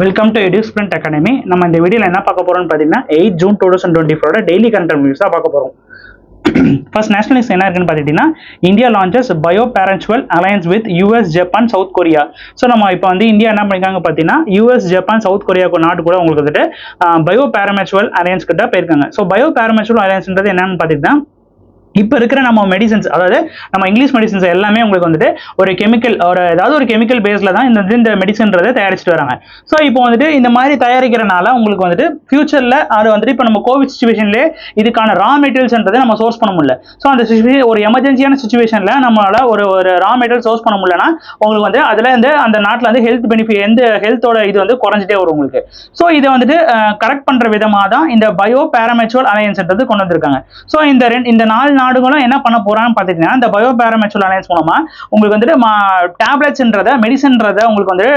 Welcome to EduSprint Academy. நம்ம இந்த வீடியோல என்ன பார்க்க போறோம்னு பார்த்தீங்கன்னா 8 ஜூன் 2024 டெய்லி கரண்ட் நியூஸ் தான் பார்க்க போறோம். ஃபர்ஸ்ட் நேஷனல் நியூஸ் என்ன இருக்குன்னு பார்த்துட்டீங்கன்னா India launches biopharmaceutical alliance with US Japan South Korea. So நம்ம இப்போ வந்து இந்தியா என்ன பண்ணிருக்காங்க பார்த்தீங்கன்னா யூஎஸ் ஜப்பான் சவுத் கொரியா நாட்டு கூட உங்களுக்கு வந்துட்டு பயோ பேரமெச்சுவல் அலையன்ஸ் கிட்ட போயிருக்காங்க. ஸோ பயோ பேரமெச்சுவல் அலையன்ஸ்ன்றது என்னன்னு பார்த்தீங்கன்னா இப்போ இருக்கிற நம்ம மெடிசன்ஸ், அதாவது நம்ம இங்கிலீஷ் மெடிசன்ஸ் எல்லாமே உங்களுக்கு வந்துட்டு ஒரு கெமிக்கல் ஏதாவது ஒரு கெமிக்கல் பேஸில் தான் இந்த மெடிசன்றதை தயாரிச்சுட்டு வராங்க. ஸோ இப்போ வந்துட்டு இந்த மாதிரி தயாரிக்கிறனால உங்களுக்கு வந்துட்டு ஃபியூச்சரில் அது வந்துட்டு இப்போ நம்ம கோவிட் சுச்சுவேஷன்லேயே இதுக்கான ரா மெட்டீரியல்ஸ்ன்றதை நம்ம சோர்ஸ் பண்ண முடியல. ஸோ அந்த ஒரு எமர்ஜென்சியான சுச்சுவேஷனில் நம்மளால ஒரு ரா மெட்டீரியல் சோர்ஸ் பண்ண முடியலன்னா உங்களுக்கு வந்து அதில் வந்து அந்த நாட்டில் வந்து ஹெல்த் பெனிஃபிட் ஹெல்த்தோட இது வந்து குறைஞ்சிட்டே வரும் உங்களுக்கு. ஸோ இதை வந்துட்டு கரெக்ட் பண்ணுற விதமாக தான் இந்த பயோ பேரமெச்சுவல் அலையன்ஸ்ன்றது கொண்டு வந்திருக்காங்க. ஸோ இந்த நாடுகளும் என்ன பண்ண போறான்னு பாத்தீங்கன்னா இந்த பயோ பேரமெச்சுவல் அலையன்ஸ் மூலமா உங்களுக்கு வந்துட்டு டேப்லெட்ஸ்ன்றத மெடிசன்றத உங்களுக்கு வந்து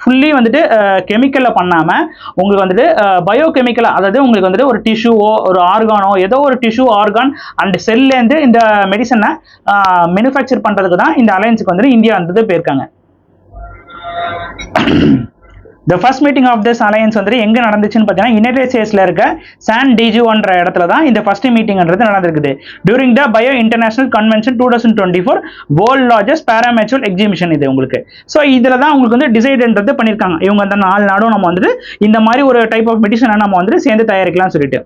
ஃபுல்லி வந்துட்டு கெமிக்கல்ல பண்ணாம உங்களுக்கு வந்துட்டு பயோ கெமிக்கலா, அதாவது உங்களுக்கு வந்துட்டு ஒரு டிஷ்யூவோ ஒரு ஆர்கானோ ஏதோ ஒரு டிஷ்யூ ஆர்கான் அண்ட் செல்லேருந்து இந்த மெடிசனை மேனுஃபேக்சர் பண்றதுக்கு தான் இந்த அலையன்ஸுக்கு வந்துட்டு இந்தியா வந்துட்டு போயிருக்காங்க. The first meeting of this alliance வந்து எங்க நடந்துச்சுன்னு பார்த்தீங்கன்னா யுனைடெட் ஸ்டேட்ஸ்ல இருக்க சான் டிஜியோன்ற இடத்துல தான் இந்த ஃபர்ஸ்ட் மீட்டிங்ன்றது நடந்திருக்குது. During the bio international convention 2024 world largest pharmaceutical exhibition இது உங்களுக்கு. ஸோ இதில் தான் உங்களுக்கு வந்து டிசைடுன்றது பண்ணியிருக்காங்க. இவங்க அந்த 4 நாடும் நம்ம வந்துட்டு இந்த மாதிரி ஒரு டைப் ஆஃப் மெடிசனை நம்ம வந்துட்டு சேர்ந்து தயாரிக்கலாம்னு சொல்லிட்டு.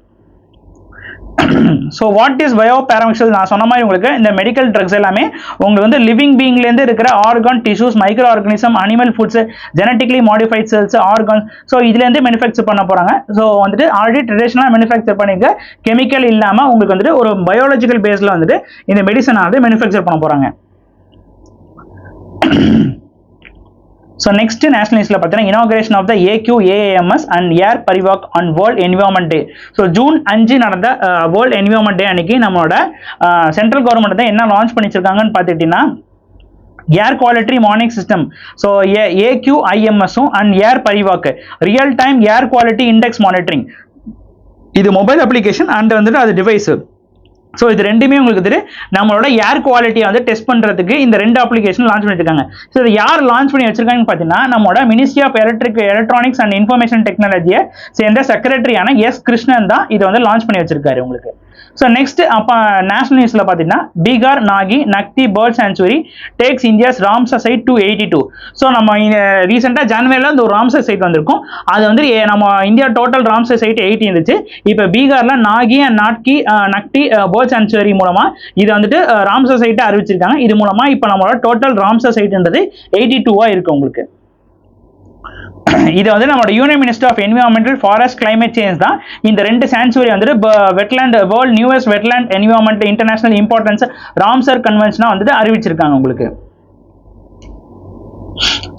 So what is biopharmaceutical? நான் சொன்ன மாதிரி உங்களுக்கு இந்த மெடிக்கல் ட்ரக்ஸ் எல்லாமே உங்களுக்கு வந்து லிவிங் பீயிங்லேருந்து இருக்கிற organ, tissues, micro organism, animal foods, genetically modified cells, organ, so இதுலேருந்து மேனுஃபேக்சர் பண்ண போகிறாங்க. ஸோ வந்துட்டு ஆல்ரெடி ட்ரெடிஷனலாக மேனுஃபேக்சர் பண்ணிக்க கெமிக்கல் இல்லாமல் உங்களுக்கு வந்துட்டு ஒரு பயாலஜிக்கல் பேஸில் வந்துட்டு இந்த மெடிசனை வந்து மேனுஃபேக்சர் பண்ண போகிறாங்க. So next national news பார்த்தீங்கன்னா inauguration of the AQAAMS and Air Parivaak on World Environment Day. So June 5 நடந்த World Environment Day அன்னைக்கு நம்மளோட சென்ட்ரல் கவர்மெண்ட் தான் என்ன லான்ச் பண்ணிச்சிருக்காங்கன்னு பார்த்துக்கிட்டீங்கன்னா air quality monitoring system. So AQIMS and air Parivaak real time air quality index monitoring. இது mobile application and வந்துட்டு அது டிவைஸ். ஸோ இது ரெண்டுமே உங்களுக்கு தெரியும் நம்மளோட ஏர் குவாலிட்டியை வந்து டெஸ்ட் பண்ணுறதுக்கு இந்த 2 அப்ளிகேஷன் லான்ச் பண்ணியிருக்காங்க. ஸோ இது யார் லான்ச் பண்ணி வச்சிருக்காங்கன்னு பார்த்தீங்கன்னா நம்மளோட ministry of electronics and information டெக்னாலஜியை சேர்ந்த செக்ரட்டரியான எஸ் கிருஷ்ணன் தான் இதை வந்து லான்ச் பண்ணி வச்சிருக்காரு உங்களுக்கு. ஸோ நெக்ஸ்ட் அப்போ நேஷனல் நியூஸில் பார்த்தீங்கன்னா Bihar Nagi Nakti bird sanctuary takes India's Ramsar site 282. So நம்ம ரீசெண்டாக ஜனவரியில் இந்த ஒரு ராம்சர் சைட் வந்திருக்கும். அது வந்து நம்ம இந்தியா டோட்டல் ராம்சர் சைட் 80 இருந்துச்சு. இப்போ பீகாரில் நாகி அண்ட் நக்தி பேர்ட் சான்ச்சுரி மூலமாக இது வந்துட்டு ராம்சர் சைட்டை அறிவிச்சிருக்காங்க. இது மூலமாக இப்போ நம்மளோட டோட்டல் ராம்சர் சைட்ன்றது 82 இருக்கு உங்களுக்கு. இது வந்து நம்மளோட union minister of environmental forest climate change தான் இந்த 2 சான்ச்சுரி வந்துட்டு wetland world newest wetland environment international importance Ramsar கன்வென்ஷனா வந்துட்டு அறிவிச்சிருக்காங்க உங்களுக்கு.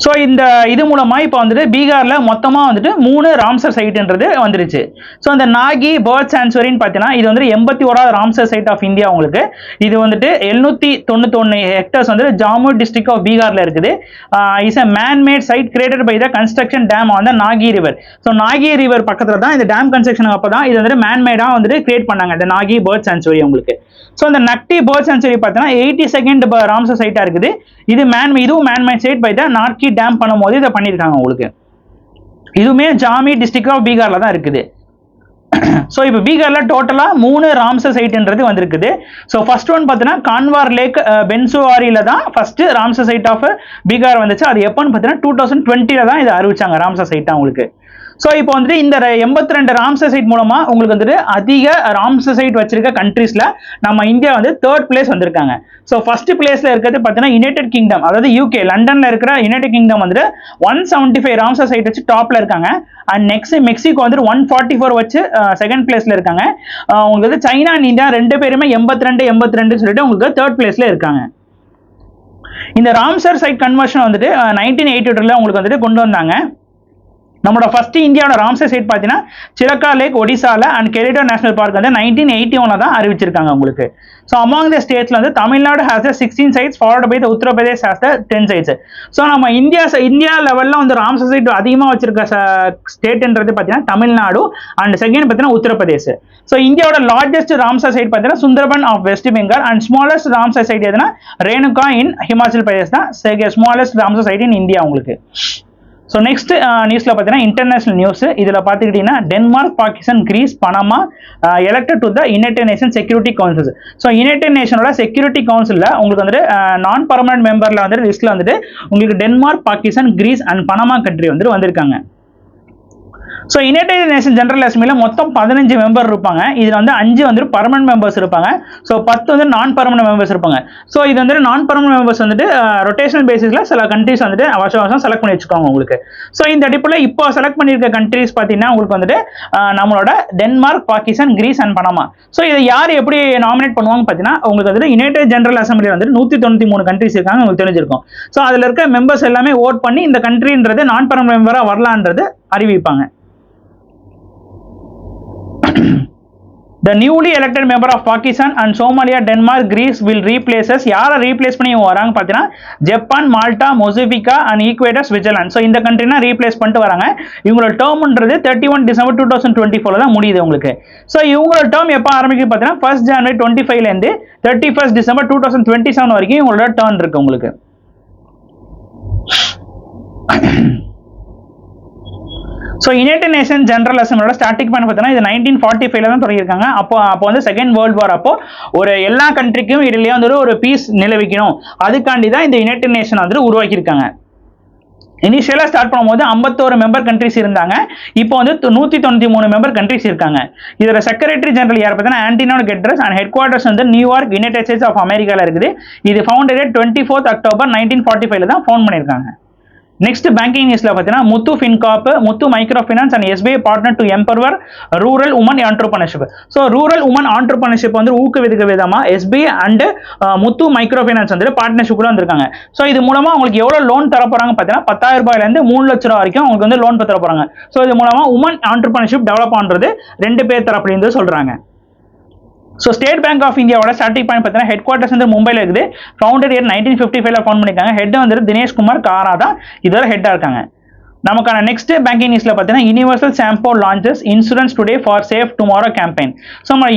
ஸோ இந்த இது மூலமாக இப்போ வந்துட்டு பீகாரில் மொத்தமாக வந்துட்டு 3 ராம்சர் சைட்ன்றது வந்துருச்சு. ஸோ இந்த நாகி பேர்ட் சான்ச்சுரின்னு பார்த்தீங்கன்னா இது வந்துட்டு 81வது ராம்சர் சைட் ஆஃப் இந்தியா உங்களுக்கு. இது வந்துட்டு 791 ஹெக்டர்ஸ் வந்துட்டு ஜம்மு டிஸ்ட்ரிக்ட் ஆஃப் பீகாரில் இருக்குது. Is a manmade site created by the construction dam on the Nagi river. So Nagi river பக்கத்தில் தான் இந்த டேம் கன்ஸ்ட்ரக்ஷன் அப்போ தான் இது வந்துட்டு மேன்மேடாக வந்துட்டு கிரியேட் பண்ணாங்க இந்த நாகி பேர்ட் சான்ச்சுரி உங்களுக்கு. ஸோ இந்த நக்டி பேர்ட் சான்ச்சுரி பார்த்தீங்கன்னா 82nd ராம்சர் சைட்டாக இருக்குது. இதுவும் மேன்மேட் சைட் பை த நார்கி டேம் பண்ணும்போது இதை பண்ணியிருக்காங்க உங்களுக்கு. இதுவுமே ஜாமி டிஸ்ட்ரிக்ட் ஆஃப் பீகார்ல தான் இருக்குது. ஸோ இப்போ பீகாரில் டோட்டலாக 3 ராம்சர் சைட்ன்றது வந்திருக்குது. ஸோ ஃபர்ஸ்ட் ஒன் பார்த்தீங்கன்னா கான்வார் லேக் பென்சுவாரியில் தான் first Ramsar site of Bihar வந்துச்சு. அது எப்போன்னு பார்த்தீங்கன்னா 2020 தான் இதை அறிவிச்சாங்க ராம்சர் சைட்டாக உங்களுக்கு. ஸோ இப்போ வந்துட்டு இந்த 82 ராம்சர் சைட் மூலமா உங்களுக்கு வந்துட்டு அதிக ராம்சர் சைட் வச்சிருக்க கண்ட்ரீஸ்ல நம்ம இந்தியா வந்து 3rd பிளேஸ் வந்திருக்காங்க. ஸோ ஃபர்ஸ்ட் பிளேஸ்ல இருக்கிறது பார்த்தீங்கன்னா யுனைடெட் கிங்டம், அதாவது UK லண்டன்ல இருக்கிற யுனைடெட் கிங்டம் வந்துட்டு 175 ராம்சர் சைட் வச்சு டாப்ல இருக்காங்க. அண்ட் நெக்ஸ்ட் மெக்சிகோ வந்துட்டு 144 வச்சு செகண்ட் பிளேஸ்ல இருக்காங்க. உங்களுக்கு வந்து சைனா அண்ட் இந்தியா 2 பேருமே 82 சொல்லிட்டு உங்களுக்கு 3rd பிளேஸ்ல இருக்காங்க. இந்த ராம்சர் சைட் கன்வர்ஷன் வந்துட்டு 1982 உங்களுக்கு வந்துட்டு கொண்டு வந்தாங்க. நம்மளோட ஃபர்ஸ்ட் இந்தியாவோட ராம்சர் சைட் பார்த்தீங்கன்னா சிலக்கா லேக் ஒடிசால அண்ட் கெலிடோ நேஷனல் பார்க் வந்து 1981 தான் அறிவிச்சிருக்காங்க உங்களுக்கு. ஸோ அமாங் த ஸ்டேட்ஸ்ல வந்து Tamil Nadu has 16 sites followed by the Uttar Pradesh has 10 sites. So நம்ம இந்தியா லெவலில் வந்து ராம்சர் சைட் அதிகமாக வச்சிருக்க ஸ்டேட்ன்றது பார்த்தீங்கன்னா தமிழ்நாடு அண்ட் செகண்ட் பார்த்தீங்கன்னா உத்தரப்பிரதேஷ். ஸோ இந்தியாவோட லார்ஜஸ்ட் ராம்சர் சைட் பார்த்தீங்கன்னா Sundarban of West Bengal and smallest Ramsar site எதுனா ரேணுகா இன் ஹிமாச்சல் பிரதேஷ் தான் smallest Ramsar site in India உங்களுக்கு. ஸோ நெக்ஸ்ட் நியூஸ்ல பார்த்தீங்கன்னா இன்டர்நேஷனல் நியூஸ். இதில் பார்த்துக்கிட்டீங்கன்னா Denmark, Pakistan, Greece, Panama elected to the United Nation security councils. So United நேஷனோட செக்யூரிட்டி கவுன்சிலில் உங்களுக்கு வந்துட்டு நான் பர்மனன்ட் மெம்பர்ல வந்துட்டு லிஸ்ட்ல வந்துட்டு உங்களுக்கு Denmark, Pakistan, Greece and Panama country வந்துட்டு வந்திருக்காங்க. ஸோ யுனைடெட் நேஷன் ஜெனரல் அசம்பிளியில் மொத்தம் 15 மெம்பர் இருப்பாங்க. இதில் வந்து 5 வந்து பர்மனன்ட் மெம்பர்ஸ் இருப்பாங்க. ஸோ 10 வந்து நான் பர்மனன்ட் மெம்பர்ஸ் இருப்பாங்க. ஸோ இது வந்து நான் பர்மனன்ட் மெம்பர்ஸ் வந்துட்டு ரொட்டேஷனல் பேசிஸில் சில கண்ட்ரிஸ் வந்துட்டு வருஷம் செலக்ட் பண்ணி வச்சுக்கோங்க உங்களுக்கு. ஸோ இந்த அடிப்படையில் இப்போ செலக்ட் பண்ணியிருக்க கண்ட்ரிஸ் பார்த்தீங்கன்னா உங்களுக்கு வந்துட்டு நம்மளோட Denmark, Pakistan, Greece and Panama. So இதை யார் எப்படி நாமினேட் பண்ணுவாங்க பார்த்தீங்கன்னா உங்களுக்கு வந்துட்டு யுனைடெட் ஜெனரல் அசம்பிளியில் வந்துட்டு 193 கண்ட்ரிஸ் இருக்காங்க உங்களுக்கு தெரிஞ்சிருக்கும். ஸோ அதில் இருக்க மெம்பர்ஸ் எல்லாமே ஓட் பண்ணி இந்த கண்ட்ரின்றது நான் பர்மனன்ட் மெம்பராக வரலான்றது அறிவிப்பாங்க. The newly elected member of Pakistan and Somalia, Denmark, Greece will replace us. யாரை ரீப்ளேஸ் பண்ணி வராங்க பார்த்தீங்கன்னா Japan, Malta, Mozambique and Ecuador, Switzerland. So இந்த கண்ட்ரினா ரீப்ளேஸ் பண்ணிட்டு வராங்க. இவங்களோட டேர்ம்ன்றது 31 டிசம்பர் 2024 தான் முடியுது உங்களுக்கு. ஸோ இவங்களோட டேர்ம் எப்போ ஆரம்பிக்குது பார்த்தீங்கன்னா 1 ஜனவரி 2025 31 டிசம்பர் 2027 வரைக்கும் இவங்களோட டேர்ன் இருக்கு உங்களுக்கு. ஸோ யுனைடெட் நேஷன் ஜெனரல் அசம்பிளியோட ஸ்டார்டிங் பாயிண்ட் பார்த்தீங்கன்னா இது 1945 தான் தொடங்கியிருக்காங்க. அப்போ வந்து செகண்ட் வேர்ல்டு வார் அப்போ ஒரு எல்லா கண்ட்ரிக்கும் இடையிலேயே வந்து ஒரு பீஸ் நிலவிக்கணும், அதுக்காண்டி தான் இந்த யுனைடெட் நேஷன் வந்து உருவாக்கியிருக்காங்க. இனிஷியலாக ஸ்டார்ட் பண்ணும்போது 51 மெம்பர் கண்ட்ரிஸ் இருந்தாங்க. இப்போ வந்து 193 மெம்பர் கண்ட்ரிஸ் இருக்காங்க. இதோட செக்ரட்டரி ஜெனரல் யார் பார்த்தீங்கன்னா ஆண்டனியோ கெட்ரஸ் அண்ட் ஹெட் குவார்ட்டர்ஸ் வந்து நியூயார்க், யுனைடெட் ஸ்டேட்ஸ் ஆஃப் அமெரிக்காவில் இருக்குது. இது ஃபவுண்டட் 24 அக்டோபர் 1945 தான் ஃபவுண்ட் பண்ணியிருக்காங்க. நெக்ஸ்ட் பேங்கிங் நியூஸ்ல பார்த்தீங்கன்னா Muthoot Fincorp, Muthoot micro finance and SBI partner to empower rural women entrepreneurship. So rural women entrepreneurship வந்து ஊக்குவிக்க விதமாக SBI and Muthoot micro finance வந்து பார்ட்னர்ஷிப் கூட வந்திருக்காங்க. ஸோ இது மூலமா உங்களுக்கு எவ்வளோ லோன் தர போறாங்க பார்த்தீங்கன்னா 10,000 ரூபாயிலேருந்து 3 லட்சம் ரூபாய் வரைக்கும் உங்களுக்கு வந்து லோன் தர போறாங்க. ஸோ இது மூலமா உமன் ஆண்டர்பிரினர்ஷிப் டெவலப் பண்றது 2 பேர் தரப்புலேருந்து சொல்றாங்க. ஸோ ஸ்டேட் பேங்க் ஆஃப் இந்தியாவோட ஸ்டார்டிங் பாயிண்ட் பார்த்தீங்கன்னா ஹெட் குவார்ட்டர்ஸ் வந்து மும்பையில் இருக்குது. ஃபவுண்டட் இயர் 1955 ஃபவுண்ட் பண்ணியிருக்காங்க. ஹெட் வந்து தினேஷ் குமார் காரா தான் இதோட ஹெட்டாக இருக்காங்க. நமக்கான நெக்ஸ்ட் பேங்கிங் நியூஸ்ல பார்த்தீங்கன்னா Universal Sompo launches insurance today for safe tomorrow campaign. So நம்ம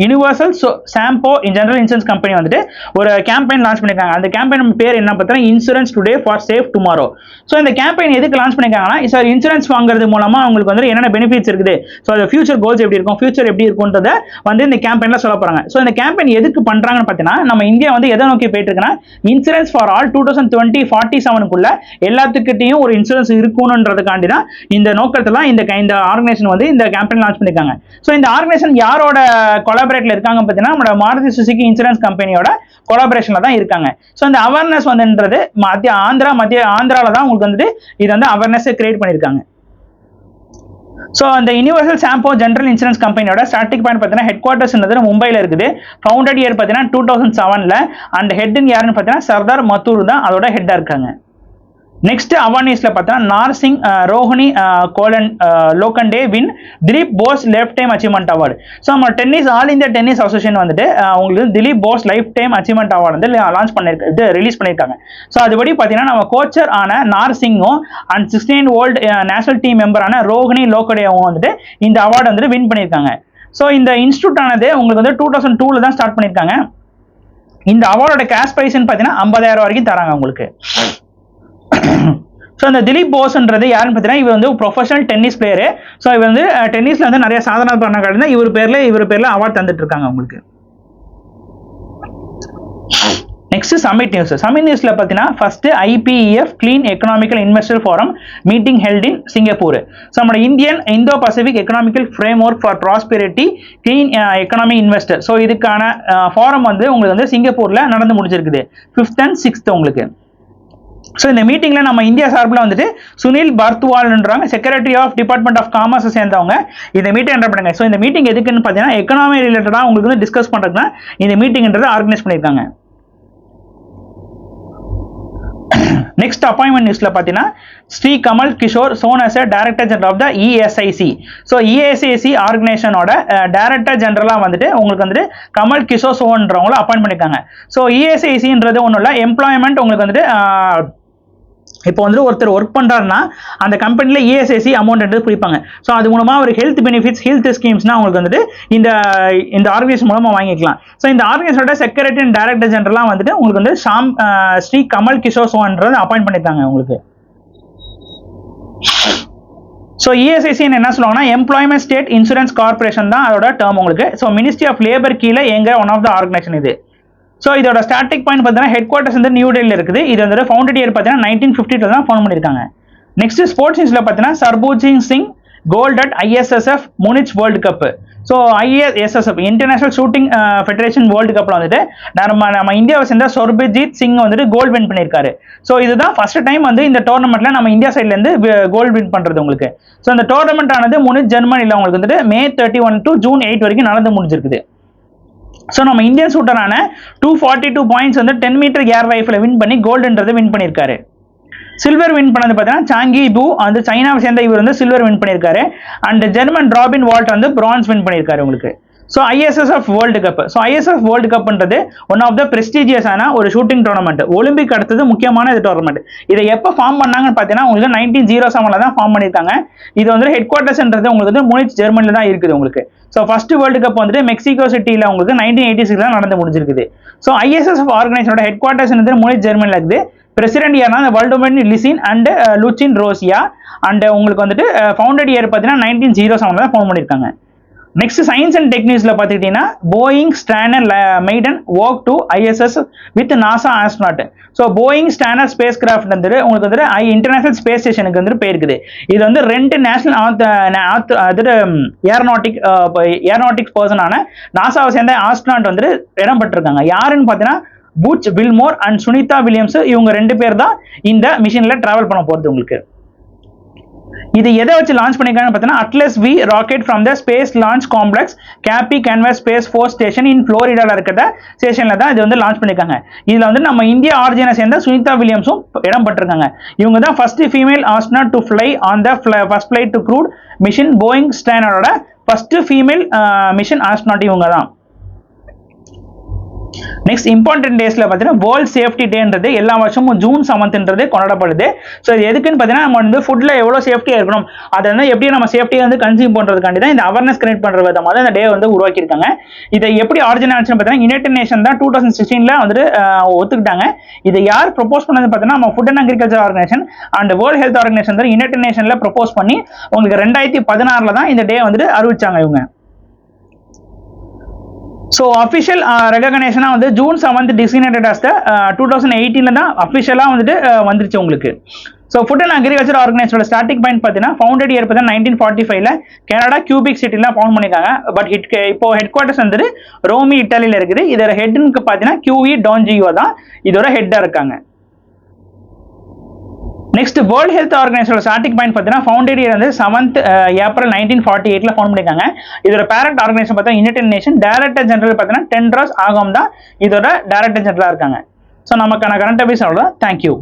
Universal Sompo general insurance company வந்துட்டு ஒரு கேம்பெயின் லான்ச் பண்ணியிருக்காங்க. அந்த கேம்பெயின் பேர் என்ன பார்த்தீங்கன்னா insurance today for safe tomorrow. So இந்த கேம்பெயின் எதுக்கு லான்ச் பண்ணியிருக்காங்கன்னா சார் இன்சூரன்ஸ் வாங்குறது மூலமா உங்களுக்கு வந்து என்னென்ன பெனிஃபிட்ஸ் இருக்குது, ஸோ அது ஃபியூச்சர் கோல்ஸ் எப்படி இருக்கும், ஃபியூச்சர் எப்படி இருக்கும்ன்றத வந்து இந்த கேம்பெயின்ல சொல்ல போறாங்க. ஸோ இந்த கேம்பெயின் எதுக்கு பண்றாங்கன்னு பார்த்தீங்கன்னா நம்ம இந்தியா வந்து எதை நோக்கி போயிட்டு இருக்குன்னா இன்சூரன்ஸ் ஃபார் ஆல் 2047 எல்லாத்துக்கிட்டையும் ஒரு இன்சூரன்ஸ் இருக்கும்ன்றதுக்காண்டி தான் இந்த நோக்கத்துல இந்த ஆர்கனைசேஷன் வந்து இந்த கேம்பெயின் லான்ச் பண்ணிருக்காங்க. சோ இந்த ஆர்கனைசேஷன் யாரோட கொலாபரேட்ல இருக்காங்க பார்த்தீங்கன்னா நம்ம மாருதி சுசுகி இன்சூரன்ஸ் கம்பெனியோட கொலாபரேஷன்ல தான் இருக்காங்க. சோ இந்த அவேர்னஸ் வந்துன்றது மத்திய ஆந்திரால தான் உங்களுக்கு வந்துட்டு இது வந்து அவேர்னஸ் கிரியேட் பண்ணிருக்காங்க. ஸோ அந்த யுனிவர்சல் ஷாம்போ ஜெனரல் இன்சூரன்ஸ் கம்பெனியோட ஸ்டார்டிங் பாயிண்ட் பார்த்தீங்கன்னா ஹெட் குவார்ட்டர்ஸ் மும்பையில் இருக்குது. ஃபவுண்டட் இயர் பார்த்தீங்கன்னா 2007 அண்ட் ஹெட் யாருன்னு பார்த்தீங்கன்னா சர்தார் மத்தூர் தான் அதோட ஹெட்டாக இருக்காங்க. நெக்ஸ்ட் அவார்ட்ஸ்ல பார்த்தா Narsingh Rohini Lokhande win Dilip Bose lifetime achievement award. So நம்ம tennis all India tennis association வந்துட்டு உங்களுக்கு Dilip Bose lifetime achievement award வந்து லான்ச் பண்ணிருக்கு, ரிலீஸ் பண்ணியிருக்காங்க. ஸோ அதுபடி பார்த்தீங்கன்னா நம்ம கோச்சர் ஆன நார்சிங்கும் அண்ட் 16 ஓல்டு நேஷனல் டீம் மெம்பரான ரோஹினி லோகண்டேவும் வந்துட்டு இந்த அவார்டு வந்துட்டு வின் பண்ணியிருக்காங்க. ஸோ இந்த இன்ஸ்டியூட் ஆனது உங்களுக்கு வந்து 2002 தான் ஸ்டார்ட் பண்ணியிருக்காங்க. இந்த அவார்டோட கேஷ் பிரைஸ்ன்னு பார்த்தீங்கன்னா 50,000 வரைக்கும் தராங்க உங்களுக்கு. ஸோ இந்த திலீப் போஸ்ன்றது யாருன்னு பார்த்தீங்கன்னா இவர் வந்து ப்ரொஃபஷனல் டென்னிஸ் பிளேயரு. ஸோ இவர் வந்து டென்னிஸ்ல வந்து நிறைய சாதனை பண்ண காரணம் இவர் பேர்ல அவார்ட் தந்துட்டு இருக்காங்க உங்களுக்கு. Next submit news. சமிட் நியூஸ்ல பார்த்தீங்கன்னா first IPEF clean economical investor forum meeting held in Singapore. So நம்ம Indo Pacific economical framework for prosperity clean economy investor. So இதுக்கான ஃபாரம் வந்து உங்களுக்கு வந்து சிங்கப்பூர்ல நடந்து முடிச்சிருக்குது 5th and 6th உங்களுக்கு. ஸோ இந்த மீட்டிங்ல நம்ம இந்தியா சார்பில் வந்துட்டு சுனில் பர்த்வால்ன்றாங்க secretary of department of commerce சேர்ந்தவங்க இந்த மீட்டிங் அட்டெண்ட் பண்ணுங்க. ஸோ இந்த மீட்டிங் எதுக்குன்னு பார்த்தீங்கன்னா எக்கனாமி ரிலேட்டடாக உங்களுக்கு வந்து டிஸ்கஸ் பண்ணுறதுனா இந்த மீட்டிங்ன்றதை ஆர்கனைஸ் பண்ணியிருக்காங்க. நெக்ஸ்ட் அப்பாயின்மெண்ட் நியூஸ்ல பார்த்தீங்கன்னா Shri Kamal Kishore Soan as director general of the ESIC. So ESIC ஆர்கனைசேஷனோட டைரக்டர் ஜெனரலாக வந்துட்டு உங்களுக்கு வந்துட்டு கமல் கிஷோர் சோன்றவங்கள அப்பாயின்ட் பண்ணியிருக்காங்க. ஸோ ESICன்றது ஒன்றும் இல்லை, எம்ப்ளாய்மெண்ட் உங்களுக்கு வந்துட்டு இப்போ வந்து ஒருத்தர் ஒர்க் பண்றாருன்னா அந்த கம்பெனில ESIC அமௌண்ட் பிடிப்பாங்க. ஸோ அது மூலமா ஒரு ஹெல்த் பெனிஃபிட்ஸ் ஹெல்த் ஸ்கீம்ஸ்னா உங்களுக்கு வந்துட்டு இந்த ஆர்கனைசேஷன் மூலமா வாங்கிக்கலாம். ஸோ இந்த ஆர்கனைசேஷனோட செக்ரட்டரி அண்ட் டைரக்டர் ஜெனரலாக வந்துட்டு உங்களுக்கு வந்து ஸ்ரீ கமல் கிஷோர் சோன்றது அப்பாயின்ட் பண்ணியிருக்காங்க உங்களுக்கு. ஸோ இஎஸ்ஐசின்னு என்ன சொல்லுவாங்கன்னா எம்ப்ளாய்மெண்ட் ஸ்டேட் இன்சூரன்ஸ் கார்பரேஷன் தான் அதோட டேர்ம் உங்களுக்கு. ஸோ மினிஸ்ட்ரி ஆஃப் லேபர் கீழே எங்க ஒன் ஆஃப் த ஆர்கனைசேஷன் இது. ஸோ இதோட ஸ்டார்டிங் பாயிண்ட் பார்த்தீங்கன்னா ஹெட் குவார்ட்டர்ஸ் வந்து நியூ டெல்லியில் இருக்குது. இது வந்து ஃபவுண்டட் இயர் பார்த்தீங்கன்னா 1952 தான் ஃபவுண்ட் பண்ணியிருக்காங்க. நெக்ஸ்ட் ஸ்போர்ட்ஸ் நியூஸ்ல பார்த்தீங்கன்னா Sarabjot Singh gold at ISSF Munich world cup. So ISSF international shooting federation world கப்ல வந்துட்டு நம்ம இந்தியாவை சேர்ந்த சர்பஜித் சிங் வந்துட்டு கோல்டு வின் பண்ணியிருக்காரு. ஸோ இதுதான் ஃபர்ஸ்ட் டைம் வந்து இந்த டோர்னமெண்ட்ல நம்ம இந்தியா சைட்ல இருந்து கோல்டு வின் பண்றது உங்களுக்கு. ஸோ இந்த டோர்னமெண்ட் ஆனது முனிச் ஜெர்மனியில் உங்களுக்கு வந்துட்டு May 31 to June 8 வரைக்கும் நடந்து முடிஞ்சிருக்குது. ஸோ நம்ம இந்தியன் ஷூட்டரான 242 பாயிண்ட்ஸ் வந்து 10 மீட்டர் ஏர் ரைஃபில் வின் பண்ணி கோல்டுன்றது வின் பண்ணியிருக்காரு. சில்வர் வின் பண்ணது பார்த்தீங்கன்னா சாங்கி பூ அந்த சைனாவை சேர்ந்த இவர் வந்து சில்வர் வின் பண்ணியிருக்காரு. அண்ட் ஜெர்மன் ராபின் வால்ட் வந்து பிரான்ஸ் வின் பண்ணியிருக்காரு உங்களுக்கு. So ISSF world cup. So ISF world கப்ன்றது ஒன் ஆஃப் த பிரஸ்டீஜியஸான ஒரு ஷூட்டிங் டோர்னமெண்ட். ஒலிம்பிக் அடுத்தது முக்கியமான இது டோர்னமெண்ட். இதை எப்போ ஃபார்ம் பண்ணாங்கன்னு பார்த்தீங்கன்னா உங்களுக்கு 1907 தான் ஃபார்ம் பண்ணியிருக்காங்க. இது வந்து ஹெட் குவார்ட்டர்ஸ்ன்றது உங்களுக்கு வந்து முனிச் ஜெர்மனியில் தான் இருக்குது உங்களுக்கு. ஸோ ஃபர்ஸ்ட் வேர்ல்டு கப் வந்துட்டு மெக்சிகோ சிட்டியில் உங்களுக்கு 1986 தான் நடந்து முடிஞ்சிருக்குது. ஸோ ஐஎஸ்எஸ்எஃப் ஆர்கனைசேஷனோட ஹெட் குவார்ட்டர்ஸ் முனிச் ஜெர்மனியில் இருக்குது. பிரசிடென்ட் யார்னா வல்டோமின் லிசின் அண்ட் லூச்சின் ரோசியா. அண்ட் உங்களுக்கு வந்துட்டு ஃபவுண்டட் இயர் பார்த்தீங்கன்னா 1907 தான் ஃபவுண்ட் பண்ணியிருக்காங்க. நெக்ஸ்ட் சயின்ஸ் அண்ட் டெக்னிக்ஸ்ல பார்த்துக்கிட்டீங்கன்னா Boeing Starliner maiden work to ISS with NASA astronaut. So Boeing Starliner spacecraft வந்து உங்களுக்கு வந்து இன்டர்நேஷனல் ஸ்பேஸ் ஸ்டேஷனுக்கு வந்து போயிருக்குது. இது வந்து 2 நேஷனல் ஏரோநாட்டிக்ஸ் பர்சனான நாசாவை சேர்ந்த ஆஸ்ட்ரோனாட் வந்து இடம் பெற்றிருக்காங்க. யாருன்னு பார்த்தீங்கன்னா பூச் வில்மோர் அண்ட் சுனிதா வில்லியம்ஸ். இவங்க 2 பேர் தான் இந்த மிஷின்ல டிராவல் பண்ண போறது உங்களுக்கு. இது எதை வச்சு லான்ச் பண்ணிருக்காங்கன்னு பார்த்தீங்கன்னா Atlas V rocket from the space launch complex Cape Canaveral space force station in ஃப்ளோரிடால இருக்கிற ஸ்டேஷன்ல தான் இது வந்து லான்ச் பண்ணிருக்காங்க. இதுல வந்து நம்ம இந்தியா ஆரிஜினை சேர்ந்த சுனிதா வில்லியம்ஸும் இடம் பெற்றிருக்காங்க. இவங்க தான் first female astronaut to fly on the first flight to crewed mission Boeing ஸ்டானரோட ஃபர்ஸ்ட் ஃபீமேல் மிஷன் ஆஸ்ட்ரோனாட் இவங்க தான். நெக்ஸ்ட் இம்பார்ட்டன்ட் டேஸ்ல பார்த்தீங்கன்னா வேர்ல்ட் சேஃப்டி டேன்றது எல்லா வருஷமும் June 7th கொண்டாடப்படுது. ஸோ இது எதுக்குன்னு பார்த்தீங்கன்னா நம்ம வந்து ஃபுட்ல எவ்வளோ சேஃப்டியா இருக்கணும் அதை வந்து எப்படி நம்ம சேஃப்டியா வந்து கன்சியூம் பண்றதுக்காண்டி தான் இந்த அவேர்னஸ் கிரியேட் பண்ற விதமாக இந்த டே வந்து உருவாக்கியிருக்காங்க. இதை எப்படி ஆரிஜின் ஆச்சுன்னு பார்த்தீங்கன்னா யுனைடெட் நேஷன் தான் 2016 வந்துட்டு ஒத்துக்கிட்டாங்க. இதை யார் ப்ரொபோஸ் பண்ணது பார்த்தீங்கன்னா நம்ம food and agriculture organisation and world health organisation தான் யுனைடெட் நேஷன்ல ப்ரொபோஸ் பண்ணி உங்களுக்கு 2016 தான் இந்த டே வந்துட்டு அறிவிச்சாங்க இவங்க. ஸோ அஃபிஷியல் ரெகக்னேஷனா வந்து June 7th டிசிக்னேட்டட் அஸ் த 2018 தான் அஃபிஷியலா வந்துட்டு வந்துருச்சு உங்களுக்கு. ஸோ ஃபுட் அண்ட் அக்ரிகல்ச்சர் ஆர்கனைசேஷனோட ஸ்டார்டிங் பாயிண்ட் பார்த்தீங்கன்னா ஃபவுண்டட் இயர் பார்த்தீங்கன்னா 1945 கனடா கியூபிக் சிட்டில ஃபவுண்ட் பண்ணிருக்காங்க. பட் இப்போ ஹெட் குவார்ட்டர்ஸ் வந்துட்டு ரோமி இட்டாலியில இருக்குது. இதோட ஹெட்னுக்கு பார்த்தீங்கன்னா QE டான்ஜியோ தான் இதோட ஹெட்டா இருக்காங்க. நெக்ஸ்ட் வேர்ல்ட் ஹெல்த் ஆர்கனைசேஷனோட ஸ்டார்டிங் பாயிண்ட் பார்த்தீங்கன்னா ஃபவுண்டட் இயர் வந்து 7th April 1948 ஃபவுண்ட் பண்ணிருக்காங்க. இதோட பேரண்ட் ஆர்கனைசேஷன் பார்த்தா யுனைடெட் நேஷன். டைரக்டர் ஜெனரல் பார்த்தீங்கன்னா டெட்ராஸ் ஆகம் தான் இதோட டைரக்டர் ஜெனரலா இருக்காங்க. ஸோ நமக்கான கரண்ட் அஃபேர்ஸ் அவ்வளோதான். தேங்க்யூ.